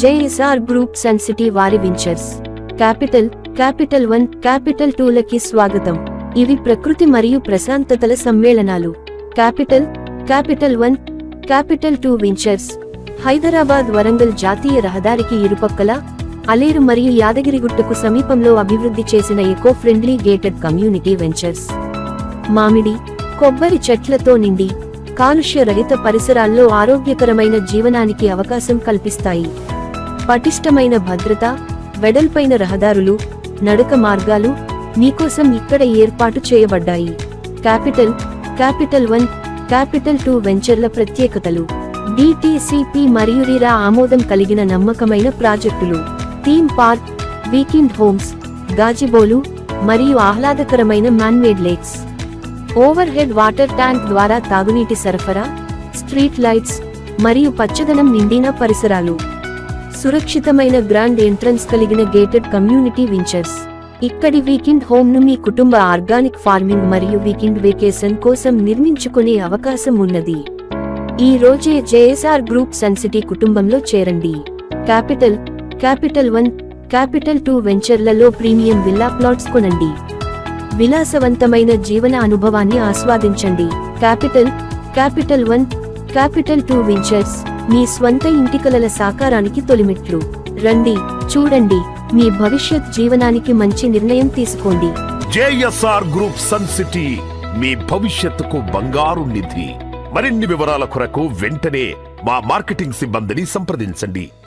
JSR Group Sun City వారి ventures capital 1 capital 2 లకి స్వాగతం. ఇవి ప్రకృతి మరియు ప్రశాంతతల సమ్మేళనాలు. Capital 1 capital 2 ventures Hyderabad Warangal జాతీయ రహదారికి ఇరుపక్కల అలేరు మరియు యాదగిరిగుట్టకు సమీపంలో అభివృద్ధి చేసిన eco friendly gated community ventures. మామిడి, కొబ్బరి చెట్లతో నిండి కాలుష్య రహిత పరిసరాల్లో ఆరోగ్యకరమైన జీవనానికి అవకాశం కల్పిస్తాయి. పటిష్టమైన భద్రత, వెడల్పైన రహదారులు, నడక మార్గాలు మీకోసం ఇక్కడ ఏర్పాటు చేయబడ్డాయి. క్యాపిటల్ 1 క్యాపిటల్ 2 వెంచర్ల ప్రత్యేకతలు: DTCP మరియు RERA ఆమోదం కలిగిన నమ్మకమైన ప్రాజెక్టులు, థీమ్ పార్క్, వీకెండ్ హోమ్స్, గాజిబోలు మరియు ఆహ్లాదకరమైన man-made lakes, over head water tank ద్వారా తాగునీటి సరఫరా, స్ట్రీట్ లైట్స్ మరియు పచ్చదనం నిండిన పరిసరాలు. సురక్షితమైన గ్రాండ్ ఎంట్రన్స్ కలిగిన గేటెడ్ కమ్యూనిటీ వెంచర్స్. ఇక్కడి వీకెండ్ హోమ్ ను మీ కుటుంబ ఆర్గానిక్ ఫార్మింగ్ మరియు వీకెండ్ వెకేషన్ కోసం నిర్మించుకునే అవకాశం ఉన్నది. ఈ రోజే JSR గ్రూప్ సన్ సిటీ కుటుంబంలో చేరండి. క్యాపిటల్ 1 క్యాపిటల్ 2 వెంచర్లలో ప్రీమియం విల్లా ప్లాట్స్ కొనండి. విలాసవంతమైన జీవన అనుభవాన్ని ఆస్వాదించండి. క్యాపిటల్ 1 క్యాపిటల్ 2 వెంచర్స్ మీ స్వంత ఇంటి కలల సాకారానికి తొలిమెట్లు. రండి, చూడండి, మీ భవిష్యత్ జీవనానికి మంచి నిర్ణయం తీసుకోండి. JSR గ్రూప్ సన్ సిటీ మీ భవిష్యత్తుకు బంగారు నిధి. మరిన్ని వివరాల కొరకు వెంటనే మా మార్కెటింగ్ సిబ్బందిని సంప్రదించండి.